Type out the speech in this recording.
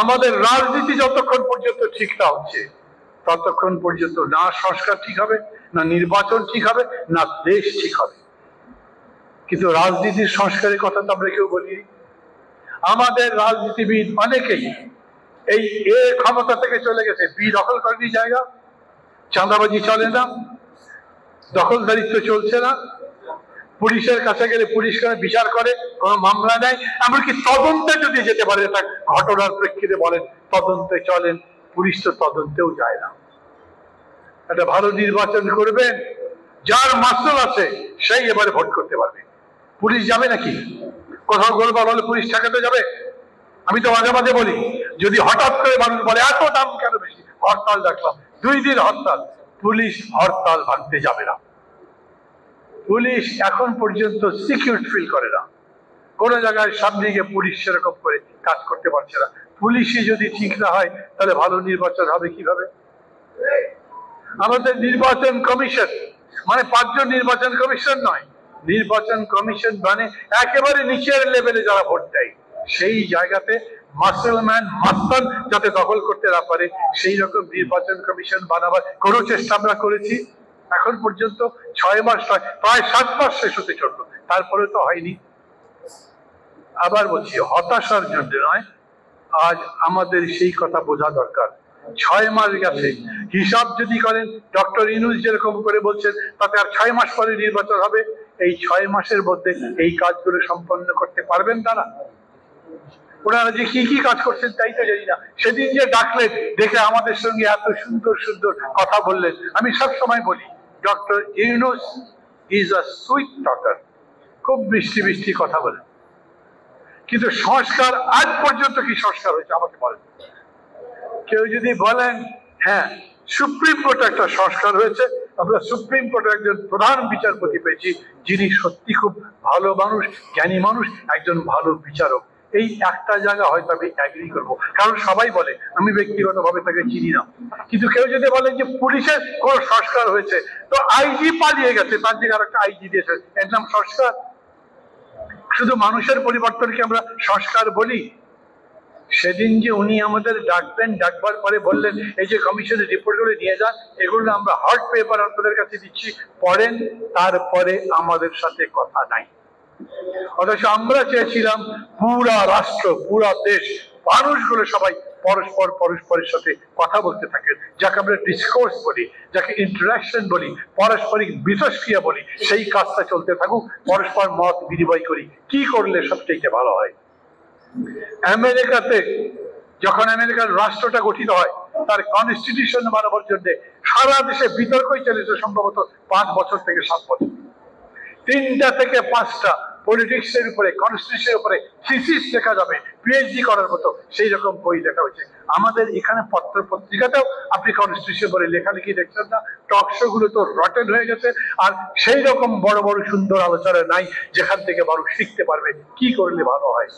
আমাদের রাজনীতি যতক্ষণ পর্যন্ত ঠিক না হচ্ছে ততক্ষণ পর্যন্ত না সংস্কার ঠিক হবে, না নির্বাচন ঠিক হবে, না দেশ ঠিক হবে। কিন্তু রাজনীতির সংস্কারের কথা তো আমরা কেউ বলি। আমাদের রাজনীতিবিদ অনেকেই এই ক্ষমতা থেকে চলে গেছে, বি দখল করেনি জায়গা, চাঁদাবাজি চলে না, দখলদারিত্ব চলছে না, পুলিশের কাছে গেলে পুলিশ বিচার করে, কোনো মামলা নেই, এমনকি তদন্তে যদি যেতে পারে, তা ঘটনার প্রেক্ষিতে বলেন তদন্তে চলেন, পুলিশ তো তদন্তেও যায় না। একটা ভালো নির্বাচন করবেন, যার মাসল আছে সেই এবারে ভোট করতে পারবে। পুলিশ যাবে নাকি? কোথাও গোলমাল হলে পুলিশ ঠেকাতে যাবে? আমি তো মাঝে মাঝে বলি, যদি হঠাৎ করে মানুষ বলে এত দাম কেন বেশি, হরতাল ডাকলাম, 2 দিন হরতাল, পুলিশ হরতাল ভাঙতে যাবে না। পুলিশ এখন পর্যন্ত সিকিউর ফিল করে না, কোন জায়গায় সামনে গিয়ে পুলিশ সেরকম করে কাজ করতে পারছে না। পুলিশই যদি ঠিক না হয় তাহলে ভালো নির্বাচন হবে কিভাবে? আমাদের নির্বাচন কমিশন মানে 5 জন নির্বাচন কমিশন নয়, নির্বাচন কমিশন মানে একেবারে নিচের লেভেলে যারা ভোট দেয়, সেই জায়গাতে মাসলম্যান মাস্তান যাতে দখল করতে না পারে সেই রকম নির্বাচন কমিশন বানাবার কোনো চেষ্টা আমরা করেছি। এখন পর্যন্ত 6 মাস নয়, প্রায় 7 মাস শেষ হতে চলল, তারপরে তো হয়নি। আবার বলছি, হতাশার জন্য নয়, আজ আমাদের সেই কথা বোঝা দরকার। 6 মাস গেছে, হিসাব যদি করেন ডক্টর ইউনূস যেরকম করে বলছেন তাতে আর 6 মাস পরে নির্বাচন হবে। এই 6 মাসের মধ্যে এই কাজগুলো সম্পন্ন করতে পারবেন তারা? ওনারা যে কি কি কাজ করছেন তাই তো জানি না। সেদিন যে ডাকলেন, দেখে আমাদের সঙ্গে এত সুন্দর সুন্দর কথা বললেন, আমি সব সময় বলি doctor Yunus is a sweet talker, খুব মিষ্টি মিষ্টি কথা বলেন, কিন্তু সংস্কার আজ পর্যন্ত কি সংস্কার হয়েছে আমাকে বলেন। কেউ যদি বলেন হ্যাঁ সুপ্রিম কোর্টে একটা সংস্কার হয়েছে, আমরা সুপ্রিম কোর্টের একজন প্রধান বিচারপতি পেয়েছি যিনি সত্যি খুব ভালো মানুষ, জ্ঞানী মানুষ, একজন ভালো বিচারক, এই একটা জায়গা হয়তো আমি এগ্রি করবো, কারণ সবাই বলে, আমি ব্যক্তিগতভাবে তাকে চিনি না। কিন্তু কেউ যদি বলে যে পুলিশের কোন সংস্কার হয়েছে, তো আইজি পালিয়ে গেছে, তার জায়গায় আর একটা আইজি দিয়েছে, এর নাম সংস্কার? শুধু মানুষের পরিবর্তনকে আমরা সংস্কার বলি? সেদিন যে উনি আমাদের ডাকবেন, ডাকবার পরে বললেন এই যে কমিশনের রিপোর্টগুলো নিয়ে যান, এগুলো আমরা হার্ড পেপার আপনাদের কাছে দিচ্ছি, পড়েন, তারপরে আমাদের সাথে কথা নাই। অথচ আমরা চেয়েছিলাম পুরা রাষ্ট্র, পুরা দেশ, মানুষগুলো সবাই পরস্পরের সাথে কথা বলতে থাকে, যাকে আমরা ডিসকোর্স বলি, যাকে ইন্টারাকশন বলি, পারস্পরিক মিথস্ক্রিয়া বলি, সেই কাজটা চলতে থাকুক, পরস্পর মত বিনিময় করি, কি করলে সবচেয়ে ভালো হয়। আমেরিকাতে যখন আমেরিকার রাষ্ট্রটা গঠিত হয়, তার কনস্টিটিউশন বানাবার জন্য সারা দেশে বিতর্কই চলেছে সম্ভবত 5 বছর থেকে 7 বছর। 3টা থেকে 5টা পলিটিক্সের উপরে, কনস্টিটিউশনের উপরে থিসিস লেখা যাবে, পিএইচডি করার মতো সেই রকম বই লেখা হয়েছে। আমাদের এখানে পত্র পত্রিকাতেও আপনি কনস্টিটিউশন বলে লেখালেখি দেখছেন না, টক শো গুলো তো রটেন হয়ে গেছে, আর সেই রকম বড় বড় সুন্দর আলোচনা নাই যেখান থেকে মানুষ শিখতে পারবে কি করলে ভালো হয়।